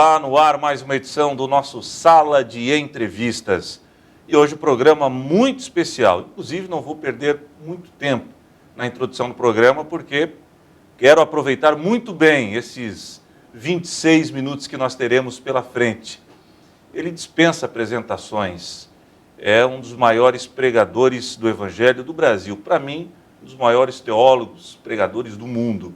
Olá, no ar mais uma edição do nosso Sala de Entrevistas. E hoje um programa muito especial. Inclusive não vou perder muito tempo na introdução do programa porque quero aproveitar muito bem esses 26 minutos que nós teremos pela frente. Ele dispensa apresentações. É um dos maiores pregadores do Evangelho do Brasil. Para mim, um dos maiores teólogos, pregadores do mundo.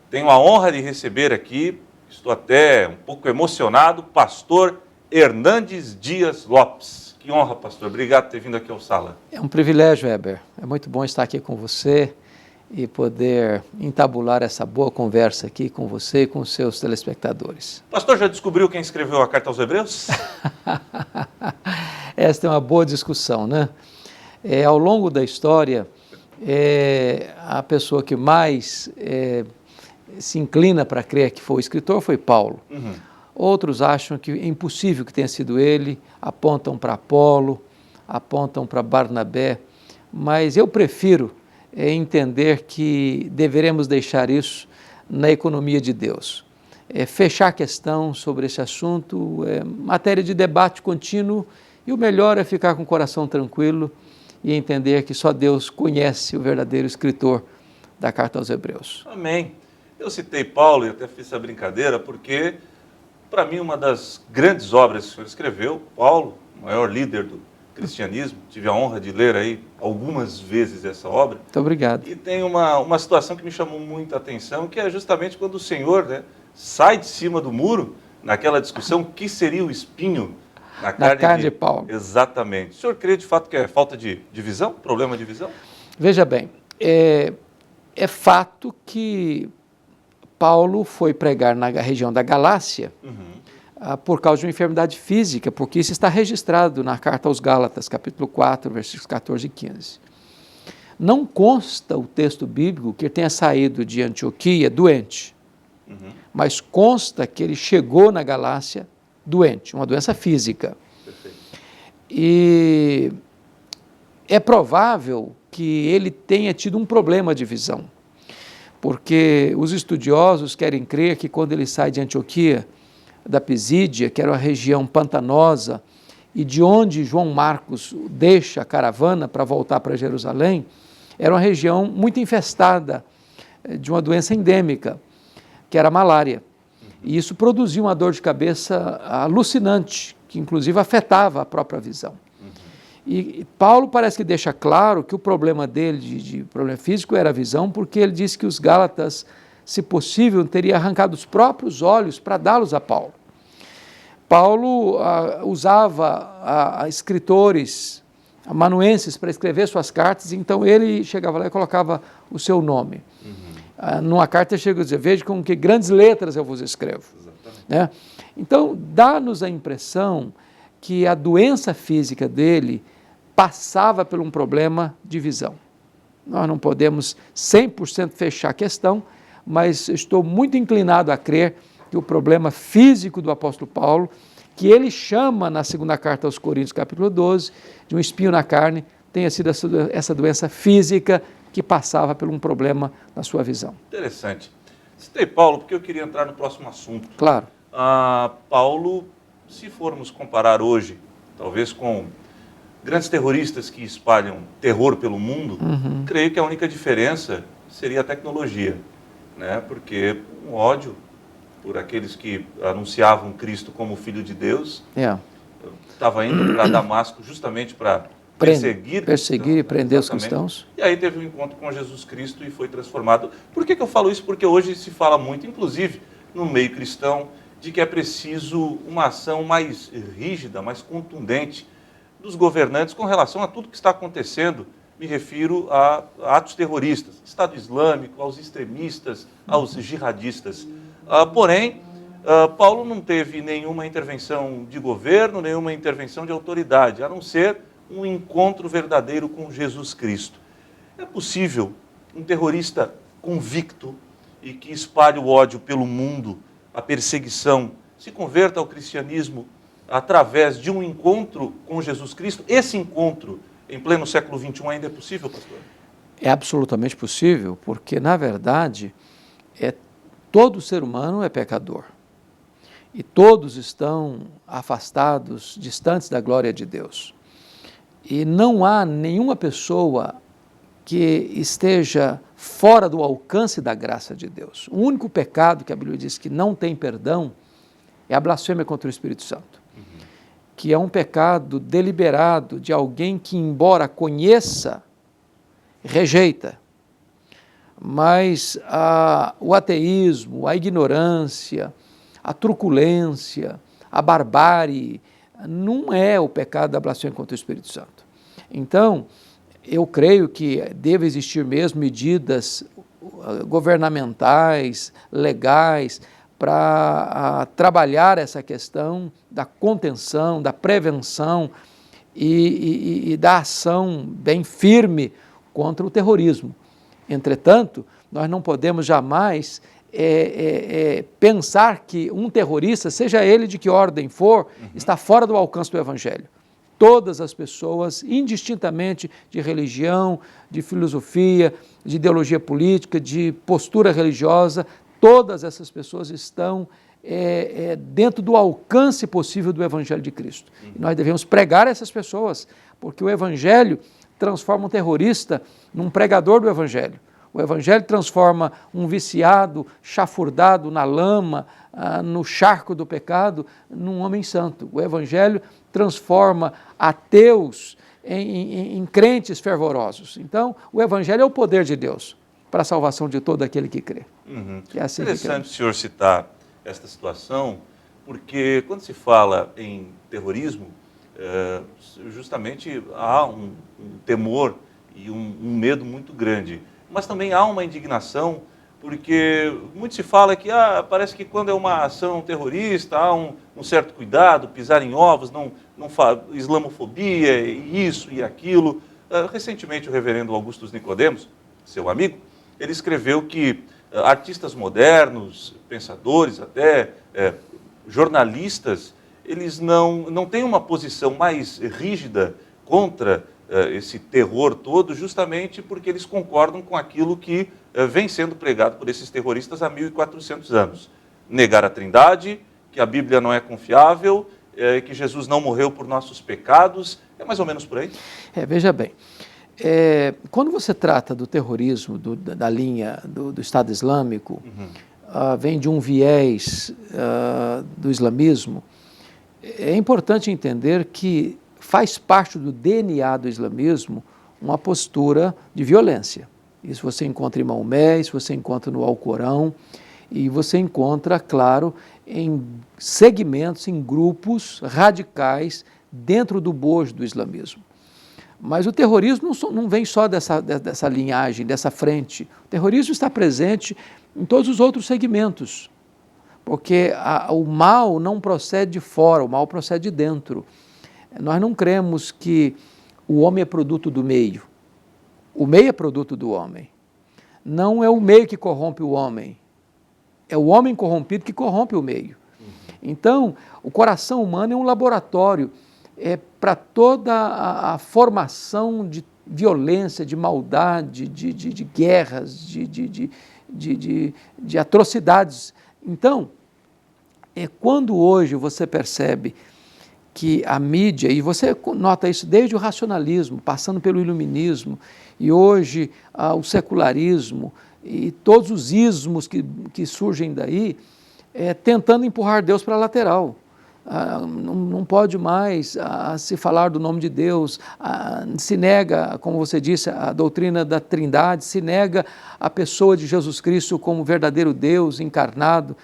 Tenho a honra de receber aqui, estou até um pouco emocionado, pastor Hernandes Dias Lopes. Que honra, pastor. Obrigado por ter vindo aqui ao Sala. É um privilégio, Heber. É muito bom estar aqui com você e poder entabular essa boa conversa aqui com você e com os seus telespectadores. Pastor, já descobriu quem escreveu a Carta aos Hebreus? Esta é uma boa discussão, né? Ao longo da história, a pessoa que mais se inclina para crer que foi o escritor foi Paulo. Uhum. Outros acham que é impossível que tenha sido ele, apontam para Apolo, apontam para Barnabé, mas eu prefiro entender que deveremos deixar isso na economia de Deus. Fechar a questão sobre esse assunto é matéria de debate contínuo e o melhor é ficar com o coração tranquilo e entender que só Deus conhece o verdadeiro escritor da Carta aos Hebreus. Amém. Eu citei Paulo e até fiz essa brincadeira porque, para mim, uma das grandes obras que o senhor escreveu, Paulo, o maior líder do cristianismo, tive a honra de ler aí algumas vezes essa obra. Muito obrigado. E tem uma situação que me chamou muita atenção, que é justamente quando o Senhor sai de cima do muro, naquela discussão, que seria o espinho na carne de Paulo. Exatamente. O senhor crê de fato que é falta de visão? Problema de visão? Veja bem, é fato que Paulo foi pregar na região da Galácia por causa de uma enfermidade física, porque isso está registrado na Carta aos Gálatas, capítulo 4, versículos 14 e 15. Não consta o texto bíblico que ele tenha saído de Antioquia doente, mas consta que ele chegou na Galácia doente, uma doença física. Perfeito. E é provável que ele tenha tido um problema de visão, porque os estudiosos querem crer que quando ele sai de Antioquia, da Pisídia, que era uma região pantanosa, e de onde João Marcos deixa a caravana para voltar para Jerusalém, era uma região muito infestada de uma doença endêmica, que era a malária. E isso produziu uma dor de cabeça alucinante, que inclusive afetava a própria visão. E Paulo parece que deixa claro que o problema dele, de problema físico, era a visão, porque ele disse que os Gálatas, se possível, teria arrancado os próprios olhos para dá-los a Paulo. Paulo usava escritores amanuenses para escrever suas cartas, então ele chegava lá e colocava o seu nome. Numa carta ele chega a dizer, veja com que grandes letras eu vos escrevo. Né? Então, dá-nos a impressão que a doença física dele passava por um problema de visão. Nós não podemos 100% fechar a questão, mas estou muito inclinado a crer que o problema físico do apóstolo Paulo, que ele chama na segunda carta aos Coríntios, capítulo 12, de um espinho na carne, tenha sido essa doença física que passava por um problema na sua visão. Interessante. Citei Paulo porque eu queria entrar no próximo assunto. Claro. Paulo, se formos comparar hoje, talvez com grandes terroristas que espalham terror pelo mundo, creio que a única diferença seria a tecnologia, né? Porque um ódio por aqueles que anunciavam Cristo como Filho de Deus, estava indo para Damasco justamente para perseguir e prender os cristãos. E aí teve um encontro com Jesus Cristo e foi transformado. Por que eu falo isso? Porque hoje se fala muito, inclusive no meio cristão, de que é preciso uma ação mais rígida, mais contundente dos governantes com relação a tudo que está acontecendo. Me refiro a atos terroristas, Estado Islâmico, aos extremistas, aos jihadistas. Porém, Paulo não teve nenhuma intervenção de governo, nenhuma intervenção de autoridade, a não ser um encontro verdadeiro com Jesus Cristo. É possível um terrorista convicto e que espalhe o ódio pelo mundo, a perseguição, se converta ao cristianismo através de um encontro com Jesus Cristo? Esse encontro, em pleno século XXI, ainda é possível, pastor? É absolutamente possível, porque, na verdade, todo ser humano é pecador. e todos estão afastados, distantes da glória de Deus. E não há nenhuma pessoa que esteja fora do alcance da graça de Deus. O único pecado que a Bíblia diz que não tem perdão é a blasfêmia contra o Espírito Santo, que é um pecado deliberado de alguém que, embora conheça, rejeita. Mas o ateísmo, a ignorância, a truculência, a barbárie, não é o pecado da blasfêmia contra o Espírito Santo. Então, eu creio que deve existir mesmo medidas governamentais, legais, para trabalhar essa questão da contenção, da prevenção e da ação bem firme contra o terrorismo. Entretanto, nós não podemos jamais pensar que um terrorista, seja ele de que ordem for, está fora do alcance do Evangelho. Todas as pessoas, indistintamente de religião, de filosofia, de ideologia política, de postura religiosa, todas essas pessoas estão dentro do alcance possível do Evangelho de Cristo. E nós devemos pregar a essas pessoas, porque o Evangelho transforma um terrorista num pregador do Evangelho. O Evangelho transforma um viciado, chafurdado na lama, no charco do pecado, num homem santo. O Evangelho transforma ateus em crentes fervorosos. Então, o Evangelho é o poder de Deus para a salvação de todo aquele que crê. É assim interessante o senhor citar esta situação, porque quando se fala em terrorismo, justamente há um temor e um medo muito grande. Mas também há uma indignação, porque muito se fala que parece que quando é uma ação terrorista, há um certo cuidado, pisar em ovos, islamofobia, isso e aquilo. Recentemente o reverendo Augustus Nicodemos, seu amigo, ele escreveu que artistas modernos, pensadores até, jornalistas, eles não têm uma posição mais rígida contra esse terror todo, justamente porque eles concordam com aquilo que vem sendo pregado por esses terroristas há 1.400 anos. Negar a Trindade, que a Bíblia não é confiável, que Jesus não morreu por nossos pecados, é mais ou menos por aí? Veja bem, quando você trata do terrorismo, da linha do Estado Islâmico, vem de um viés do islamismo, é importante entender que faz parte do DNA do islamismo uma postura de violência. Isso você encontra em Maomé, isso você encontra no Alcorão, e você encontra, claro, em segmentos, em grupos radicais dentro do bojo do islamismo. Mas o terrorismo não vem só dessa linhagem, dessa frente. O terrorismo está presente em todos os outros segmentos, porque o mal não procede de fora, o mal procede de dentro. Nós não cremos que o homem é produto do meio. O meio é produto do homem. Não é o meio que corrompe o homem. É o homem corrompido que corrompe o meio. Então, o coração humano é um laboratório para toda a formação de violência, de maldade, de guerras, de atrocidades. Então, quando hoje você percebe que a mídia, e você nota isso desde o racionalismo, passando pelo iluminismo, e hoje o secularismo, e todos os ismos que surgem daí, tentando empurrar Deus para a lateral. Não pode mais se falar do nome de Deus, se nega, como você disse, a doutrina da Trindade, se nega a pessoa de Jesus Cristo como verdadeiro Deus encarnado.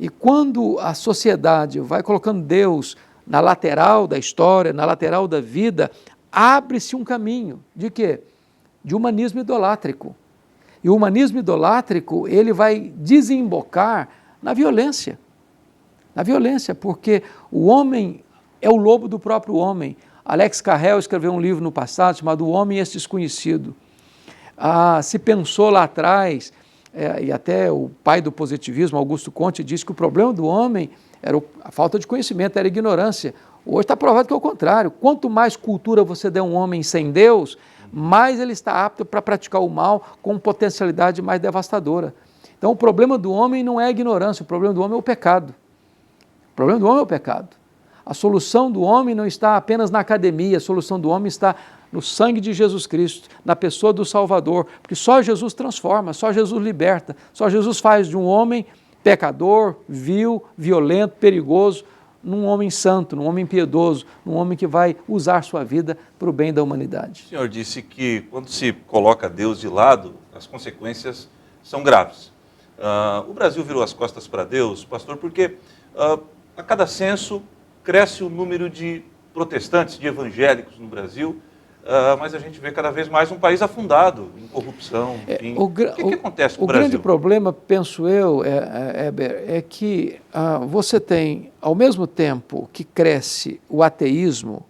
E quando a sociedade vai colocando Deus na lateral da história, na lateral da vida, abre-se um caminho de quê? De humanismo idolátrico. E o humanismo idolátrico, ele vai desembocar na violência. Na violência, porque o homem é o lobo do próprio homem. Alex Carrel escreveu um livro no passado chamado O Homem e Esse Desconhecido. Se pensou lá atrás, e até o pai do positivismo, Augusto Conte, disse que o problema do homem era a falta de conhecimento, era a ignorância. Hoje está provado que é o contrário. Quanto mais cultura você der a um homem sem Deus, mais ele está apto para praticar o mal com potencialidade mais devastadora. Então o problema do homem não é a ignorância, o problema do homem é o pecado. problema do homem é o pecado. A solução do homem não está apenas na academia, a solução do homem está no sangue de Jesus Cristo, na pessoa do Salvador, porque só Jesus transforma, só Jesus liberta, só Jesus faz de um homem pecador, vil, violento, perigoso, num homem santo, num homem piedoso, num homem que vai usar sua vida para o bem da humanidade. O senhor disse que quando se coloca Deus de lado, as consequências são graves. O Brasil virou as costas para Deus, pastor, porque a cada censo cresce o número de protestantes, de evangélicos no Brasil, mas a gente vê cada vez mais um país afundado em corrupção. Enfim. O que acontece com o Brasil? O grande problema, penso eu, Heber, é que você tem, ao mesmo tempo que cresce o ateísmo,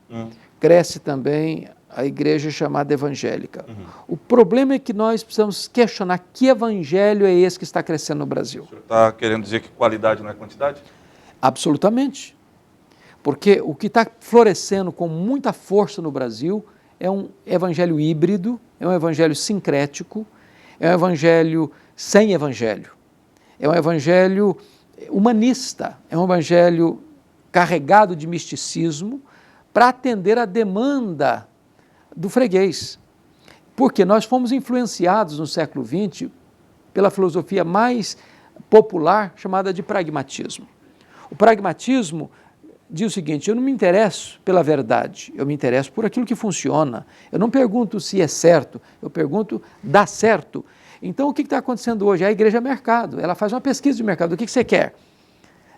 cresce também a igreja chamada evangélica. O problema é que nós precisamos questionar que evangelho é esse que está crescendo no Brasil. O senhor está querendo dizer que qualidade não é quantidade? Absolutamente. Porque o que está florescendo com muita força no Brasil é um evangelho híbrido, é um evangelho sincrético, é um evangelho sem evangelho. É um evangelho humanista, é um evangelho carregado de misticismo para atender a demanda do freguês. Porque nós fomos influenciados no século XX pela filosofia mais popular chamada de pragmatismo. O pragmatismo diz o seguinte: eu não me interesso pela verdade, eu me interesso por aquilo que funciona. Eu não pergunto se é certo, eu pergunto, dá certo? Então, o que está acontecendo hoje? A igreja é mercado, ela faz uma pesquisa de mercado. O que você quer?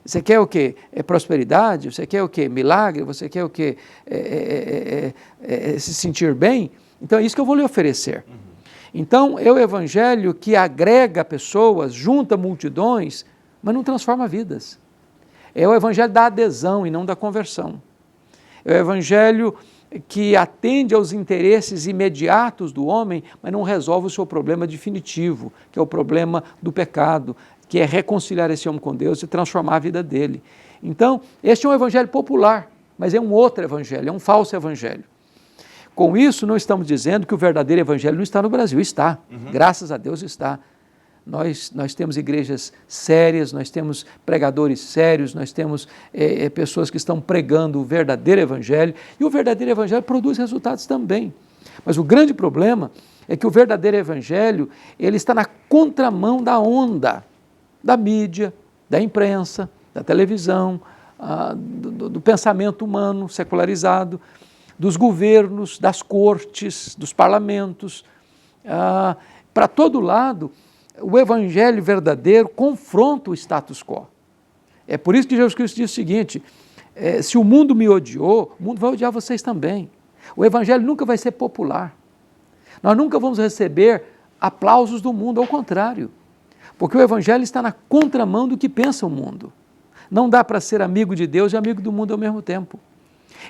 Você quer o quê? Prosperidade? Você quer o quê? Milagre? Você quer o quê? Se sentir bem? Então, é isso que eu vou lhe oferecer. Então, é o evangelho que agrega pessoas, junta multidões, mas não transforma vidas. É o evangelho da adesão e não da conversão. É o evangelho que atende aos interesses imediatos do homem, mas não resolve o seu problema definitivo, que é o problema do pecado, que é reconciliar esse homem com Deus e transformar a vida dele. Então, este é um evangelho popular, mas é um outro evangelho, é um falso evangelho. Com isso, não estamos dizendo que o verdadeiro evangelho não está no Brasil. Está, graças a Deus está. Nós temos igrejas sérias, nós temos pregadores sérios, nós temos pessoas que estão pregando o verdadeiro evangelho, e o verdadeiro evangelho produz resultados também. Mas o grande problema é que o verdadeiro evangelho, ele está na contramão da onda, da mídia, da imprensa, da televisão, do pensamento humano secularizado, dos governos, das cortes, dos parlamentos. Para todo lado, o evangelho verdadeiro confronta o status quo. É por isso que Jesus Cristo diz o seguinte: se o mundo me odiou, o mundo vai odiar vocês também. O evangelho nunca vai ser popular. Nós nunca vamos receber aplausos do mundo, ao contrário. Porque o evangelho está na contramão do que pensa o mundo. Não dá para ser amigo de Deus e amigo do mundo ao mesmo tempo.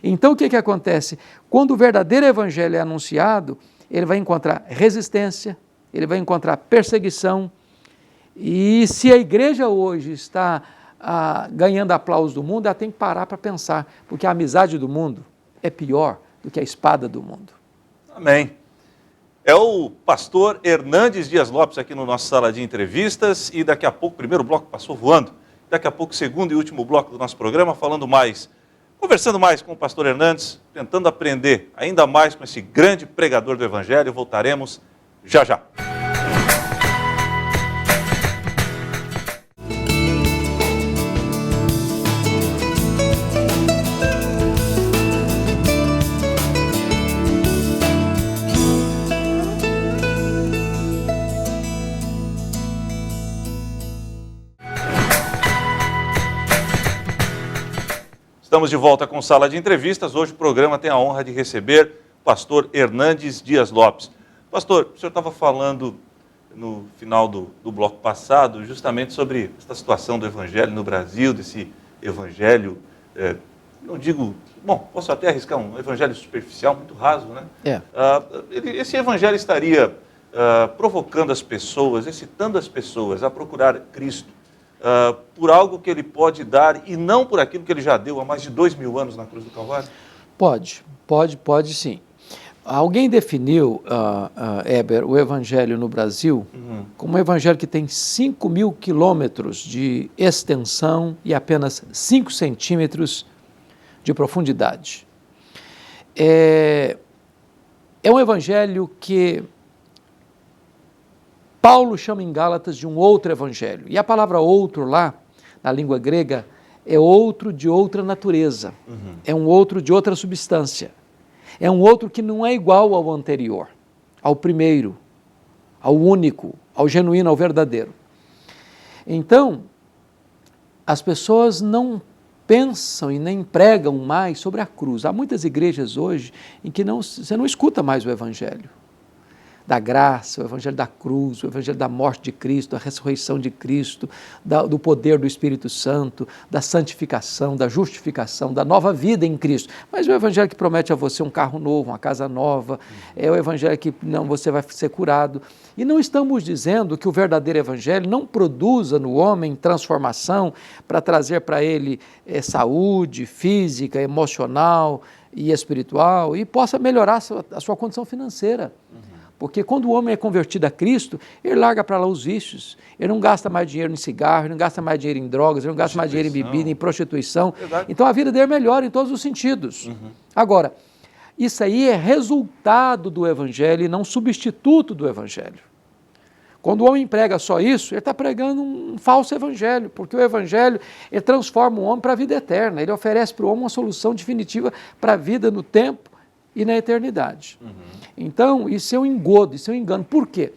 Então o que acontece? Quando o verdadeiro evangelho é anunciado, ele vai encontrar resistência, ele vai encontrar perseguição, e se a igreja hoje está ganhando aplauso do mundo, ela tem que parar para pensar, porque a amizade do mundo é pior do que a espada do mundo. Amém. É o pastor Hernandes Dias Lopes aqui no nosso sala de entrevistas, e daqui a pouco, o primeiro bloco passou voando, daqui a pouco o segundo e último bloco do nosso programa, conversando mais com o pastor Hernandes, tentando aprender ainda mais com esse grande pregador do evangelho. Voltaremos já já. Estamos de volta com Sala de Entrevistas. Hoje o programa tem a honra de receber o pastor Hernandes Dias Lopes. Pastor, o senhor estava falando no final do bloco passado justamente sobre essa situação do evangelho no Brasil, desse evangelho, não digo, posso até arriscar um evangelho superficial, muito raso, né? Esse evangelho estaria provocando as pessoas, excitando as pessoas a procurar Cristo, por algo que ele pode dar e não por aquilo que ele já deu há mais de 2000 anos na cruz do Calvário? Pode sim. Alguém definiu, Heber, o evangelho no Brasil como um evangelho que tem 5.000 quilômetros de extensão e apenas 5 centímetros de profundidade. É um evangelho que Paulo chama em Gálatas de um outro evangelho. E a palavra outro lá, na língua grega, é outro de outra natureza. É um outro de outra substância. É um outro que não é igual ao anterior, ao primeiro, ao único, ao genuíno, ao verdadeiro. Então, as pessoas não pensam e nem pregam mais sobre a cruz. Há muitas igrejas hoje em que você não escuta mais o evangelho da graça, o evangelho da cruz, o evangelho da morte de Cristo, da ressurreição de Cristo, do poder do Espírito Santo, da santificação, da justificação, da nova vida em Cristo. Mas o evangelho que promete a você um carro novo, uma casa nova, é o evangelho que não, você vai ser curado. E não estamos dizendo que o verdadeiro evangelho não produza no homem transformação para trazer para ele saúde física, emocional e espiritual e possa melhorar a sua condição financeira. Porque quando o homem é convertido a Cristo, ele larga para lá os vícios. Ele não gasta mais dinheiro em cigarro, ele não gasta mais dinheiro em drogas, ele não gasta mais dinheiro em bebida, em prostituição. Verdade. Então a vida dele melhora em todos os sentidos. Agora, isso aí é resultado do Evangelho e não substituto do Evangelho. Quando o homem prega só isso, ele está pregando um falso evangelho, porque o evangelho ele transforma o homem para a vida eterna, ele oferece para o homem uma solução definitiva para a vida no tempo e na eternidade. Então, isso é um engodo, isso é um engano. Por quê?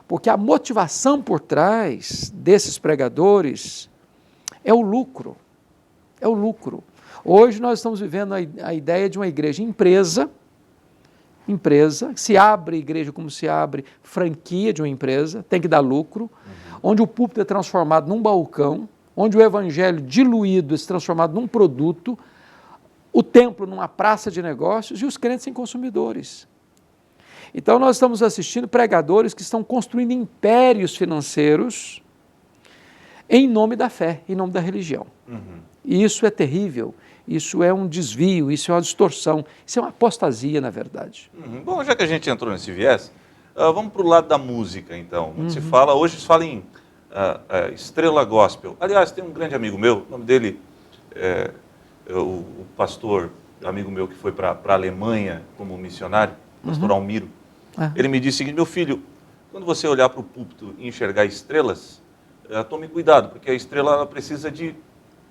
Porque a motivação por trás desses pregadores é o lucro. É o lucro. Hoje nós estamos vivendo a ideia de uma igreja empresa, se abre igreja como se abre franquia de uma empresa, tem que dar lucro, onde o púlpito é transformado num balcão, onde o evangelho diluído é transformado num produto, o templo numa praça de negócios e os crentes em consumidores. Então nós estamos assistindo pregadores que estão construindo impérios financeiros em nome da fé, em nome da religião. E isso é terrível, isso é um desvio, isso é uma distorção, isso é uma apostasia, na verdade. Bom, já que a gente entrou nesse viés, vamos para o lado da música, então. Hoje se fala em estrela gospel. Aliás, tem um grande amigo meu, o nome dele é o pastor, amigo meu que foi para a Alemanha como missionário, pastor Almiro. Ele me disse o seguinte: meu filho, quando você olhar para o púlpito e enxergar estrelas, tome cuidado, porque a estrela ela precisa de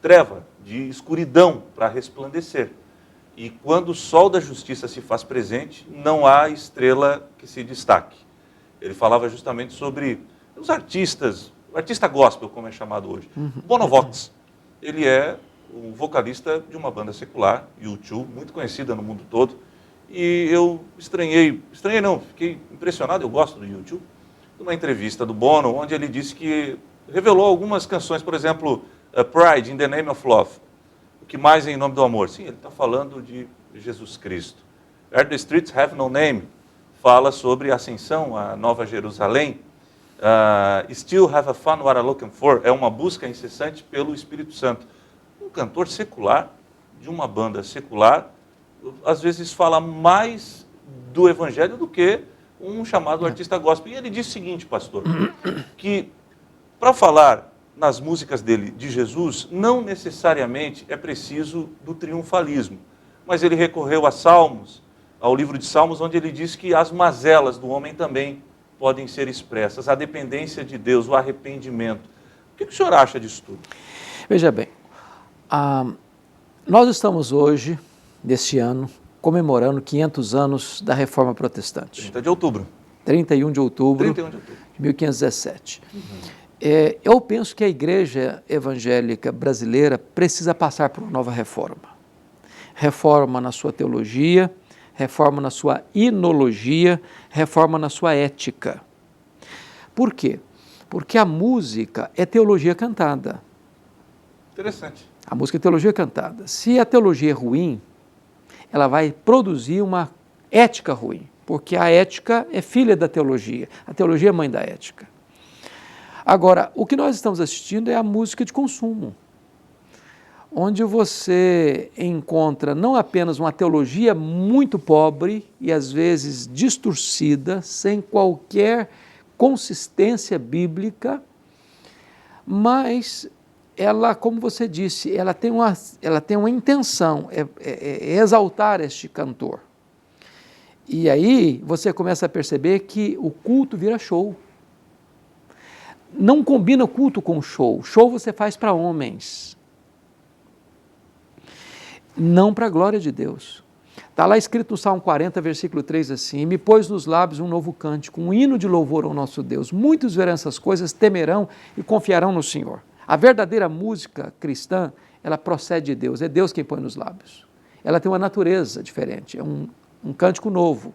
treva, de escuridão para resplandecer. E quando o sol da justiça se faz presente, não há estrela que se destaque. Ele falava justamente sobre os artistas, o artista gospel, como é chamado hoje. Bono Vox, ele é o vocalista de uma banda secular, U2, muito conhecida no mundo todo. E eu fiquei impressionado, eu gosto do U2, numa entrevista do Bono, onde ele disse que revelou algumas canções, por exemplo, Pride, in the Name of Love, o que mais é em nome do amor? Sim, ele está falando de Jesus Cristo. Where the Streets Have No Name fala sobre a ascensão à Nova Jerusalém. Still Have a Fun What I'm Looking For é uma busca incessante pelo Espírito Santo. Um cantor secular, de uma banda secular, às vezes fala mais do evangelho do que um chamado artista gospel. E ele disse o seguinte, pastor, que para falar nas músicas dele de Jesus, não necessariamente é preciso do triunfalismo, mas ele recorreu a Salmos, ao livro de Salmos, onde ele diz que as mazelas do homem também podem ser expressas, a dependência de Deus, o arrependimento. O que o senhor acha disso tudo? Veja bem, nós estamos hoje, deste ano, comemorando 500 anos da Reforma Protestante. 30 de outubro. 31 de outubro de 1517. Eu penso que a igreja evangélica brasileira precisa passar por uma nova reforma. Reforma na sua teologia, reforma na sua inologia, reforma na sua ética. Por quê? Porque a música é teologia cantada. Interessante. A música é teologia cantada. Se a teologia é ruim, ela vai produzir uma ética ruim, porque a ética é filha da teologia, a teologia é mãe da ética. Agora, o que nós estamos assistindo é a música de consumo. onde você encontra não apenas uma teologia muito pobre e às vezes distorcida, sem qualquer consistência bíblica, mas ela, como você disse, ela tem uma intenção, é exaltar este cantor. E aí você começa a perceber que o culto vira show. Não combina o culto com o show. Show você faz para homens, não para a glória de Deus. Está lá escrito no Salmo 40, versículo 3 assim: "E me pôs nos lábios um novo cântico, um hino de louvor ao nosso Deus. Muitos verão essas coisas, temerão e confiarão no Senhor." A verdadeira música cristã, ela procede de Deus, é Deus quem põe nos lábios. Ela tem uma natureza diferente, é um cântico novo.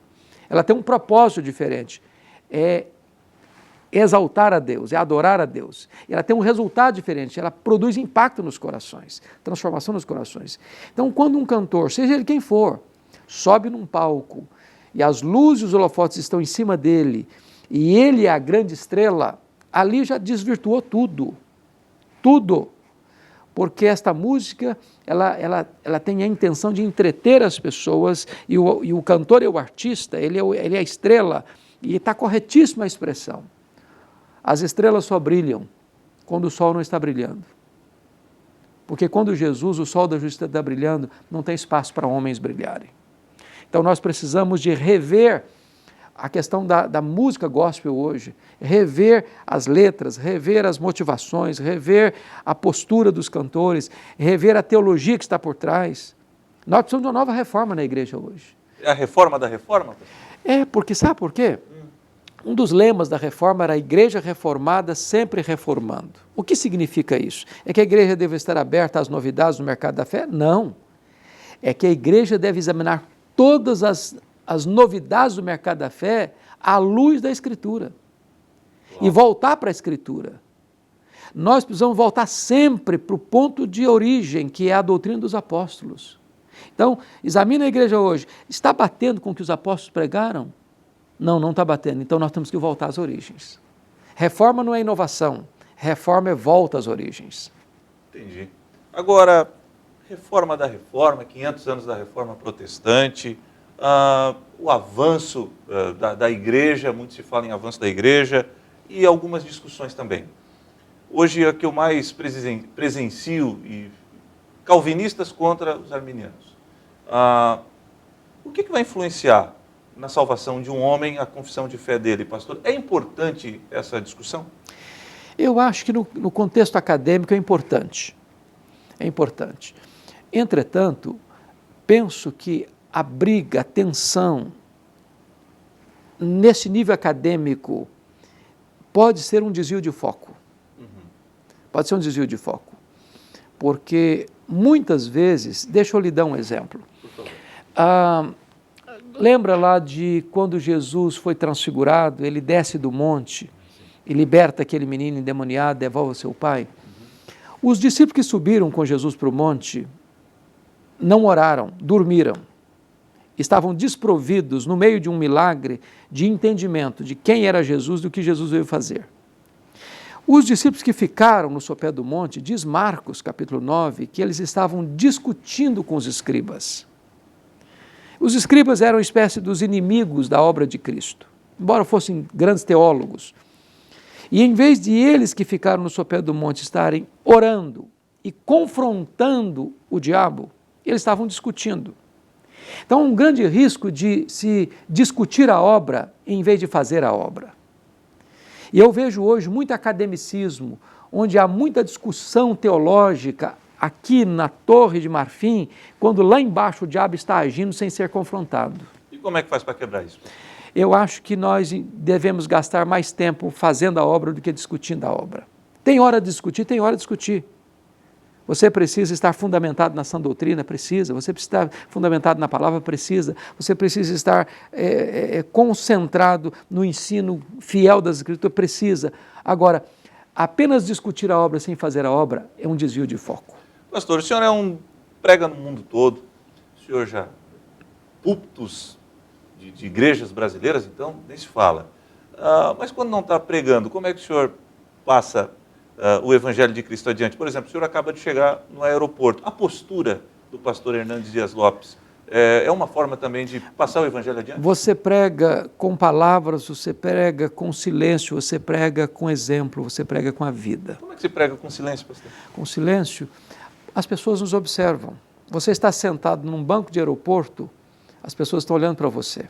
Ela tem um propósito diferente, é exaltar a Deus, é adorar a Deus. Ela tem um resultado diferente, ela produz impacto nos corações, transformação nos corações. Então, quando um cantor, seja ele quem for, sobe num palco e as luzes e os holofotes estão em cima dele e ele é a grande estrela, ali já desvirtuou tudo, tudo. Porque esta música, ela tem a intenção de entreter as pessoas e o cantor é o artista, ele é a estrela e está corretíssima a expressão. As estrelas só brilham quando o sol não está brilhando. Porque quando Jesus, o sol da justiça está brilhando, não tem espaço para homens brilharem. Então nós precisamos de rever a questão da música gospel hoje, rever as letras, rever as motivações, rever a postura dos cantores, rever a teologia que está por trás. Nós precisamos de uma nova reforma na igreja hoje. É a reforma da reforma? Porque sabe por quê? Um dos lemas da reforma era a igreja reformada sempre reformando. O que significa isso? É que a igreja deve estar aberta às novidades do mercado da fé? Não. É que a igreja deve examinar todas as novidades do mercado da fé à luz da Escritura. E voltar para a Escritura. Nós precisamos voltar sempre para o ponto de origem, que é a doutrina dos apóstolos. Então, examina a igreja hoje. Está batendo com o que os apóstolos pregaram? Não, não está batendo. Então nós temos que voltar às origens. Reforma não é inovação. Reforma é volta às origens. Entendi. Agora, reforma da reforma, 500 anos da reforma protestante, o avanço da igreja, muito se fala em avanço da igreja, e algumas discussões também. Hoje é que eu mais presencio calvinistas contra os arminianos. O que vai influenciar na salvação de um homem a confissão de fé dele, pastor? É importante essa discussão? Eu acho que no contexto acadêmico é importante. É importante. Entretanto, penso que a briga, a tensão, nesse nível acadêmico, pode ser um desvio de foco. Pode ser um desvio de foco. Porque, muitas vezes, deixa eu lhe dar um exemplo. Lembra lá de quando Jesus foi transfigurado, ele desce do monte e liberta aquele menino endemoniado, devolve ao seu pai? Os discípulos que subiram com Jesus para o monte não oraram, dormiram. Estavam desprovidos, no meio de um milagre, de entendimento de quem era Jesus e do que Jesus veio fazer. Os discípulos que ficaram no sopé do monte, diz Marcos, capítulo 9, que eles estavam discutindo com os escribas. Os escribas eram uma espécie dos inimigos da obra de Cristo, embora fossem grandes teólogos. E em vez de eles que ficaram no sopé do monte estarem orando e confrontando o diabo, eles estavam discutindo. Então, um grande risco de se discutir a obra em vez de fazer a obra. E eu vejo hoje muito academicismo, onde há muita discussão teológica aqui na Torre de Marfim, quando lá embaixo o diabo está agindo sem ser confrontado. E como é que faz para quebrar isso? Eu acho que nós devemos gastar mais tempo fazendo a obra do que discutindo a obra. Tem hora de discutir, tem hora de discutir. Você precisa estar fundamentado na sã doutrina? Precisa. Você precisa estar fundamentado na palavra? Precisa. Você precisa estar concentrado no ensino fiel das Escrituras? Precisa. Agora, apenas discutir a obra sem fazer a obra é um desvio de foco. Pastor, o senhor prega no mundo todo, o senhor já púlpitos de igrejas brasileiras, então nem se fala. Mas quando não está pregando, como é que o senhor passa o Evangelho de Cristo adiante? Por exemplo, o senhor acaba de chegar no aeroporto. A postura do pastor Hernandes Dias Lopes é uma forma também de passar o Evangelho adiante? Você prega com palavras, você prega com silêncio, você prega com exemplo, você prega com a vida. Como é que se prega com silêncio, pastor? Com silêncio, as pessoas nos observam. Você está sentado num banco de aeroporto, as pessoas estão olhando para você.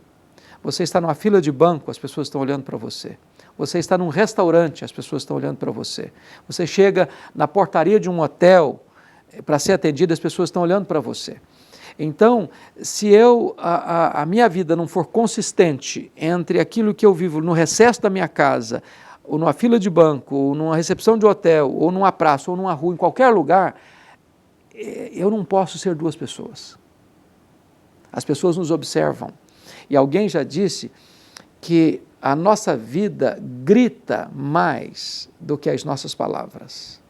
Você está numa fila de banco, as pessoas estão olhando para você. Você está num restaurante, as pessoas estão olhando para você. Você chega na portaria de um hotel para ser atendido, as pessoas estão olhando para você. Então, se a minha vida não for consistente entre aquilo que eu vivo no recesso da minha casa, ou numa fila de banco, ou numa recepção de hotel, ou numa praça, ou numa rua, em qualquer lugar, eu não posso ser duas pessoas. As pessoas nos observam. E alguém já disse que a nossa vida grita mais do que as nossas palavras.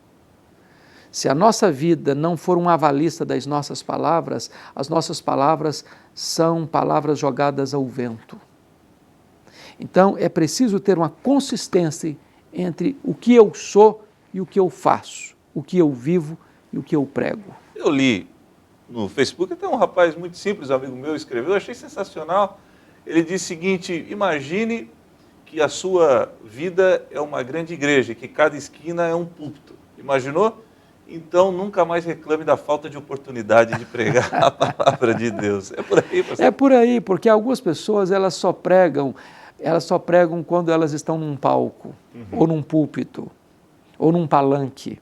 Se a nossa vida não for um avalista das nossas palavras, as nossas palavras são palavras jogadas ao vento. Então, é preciso ter uma consistência entre o que eu sou e o que eu faço, o que eu vivo e o que eu prego. Eu li no Facebook, até um rapaz muito simples, amigo meu, escreveu, eu achei sensacional. Ele disse o seguinte: imagine que a sua vida é uma grande igreja, que cada esquina é um púlpito. Imaginou? Então, nunca mais reclame da falta de oportunidade de pregar a palavra de Deus. É por aí, pastor? É por aí, porque algumas pessoas elas só pregam quando elas estão num palco, ou num púlpito, ou num palanque.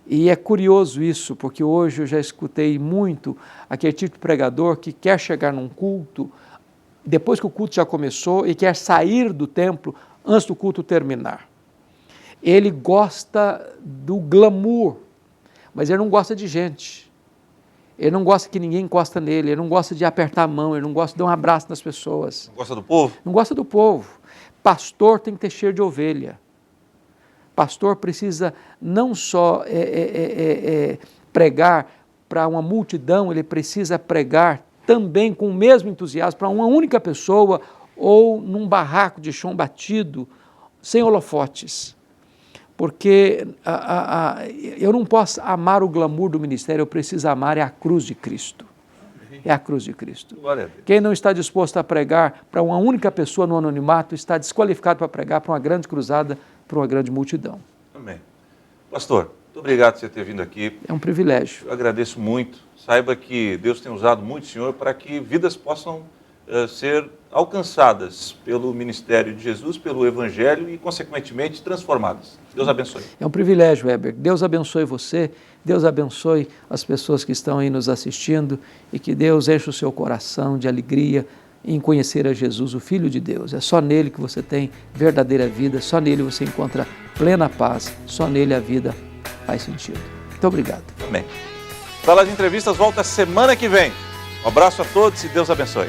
E é curioso isso, porque hoje eu já escutei muito aquele tipo de pregador que quer chegar num culto, depois que o culto já começou, e quer sair do templo antes do culto terminar. Ele gosta do glamour, mas ele não gosta de gente. Ele não gosta que ninguém encosta nele, ele não gosta de apertar a mão, ele não gosta de dar um abraço nas pessoas. Não gosta do povo? Não gosta do povo. Pastor tem que ter cheiro de ovelha. Pastor precisa não só pregar para uma multidão, ele precisa pregar também com o mesmo entusiasmo para uma única pessoa ou num barraco de chão batido, sem holofotes. Porque eu não posso amar o glamour do ministério, eu preciso amar a cruz de Cristo. É a cruz de Cristo. Glória a Deus. Quem não está disposto a pregar para uma única pessoa no anonimato está desqualificado para pregar para uma grande cruzada, para uma grande multidão. Amém. Pastor, muito obrigado por você ter vindo aqui. É um privilégio. Eu agradeço muito. Saiba que Deus tem usado muito o senhor para que vidas possam ser alcançadas pelo ministério de Jesus, pelo Evangelho e, consequentemente, transformadas. Deus abençoe. É um privilégio, Heber. Deus abençoe você, Deus abençoe as pessoas que estão aí nos assistindo e que Deus enche o seu coração de alegria em conhecer a Jesus, o Filho de Deus. É só nele que você tem verdadeira vida, só nele você encontra plena paz, só nele a vida faz sentido. Muito obrigado. Amém. Sala de Entrevistas volta semana que vem. Um abraço a todos e Deus abençoe.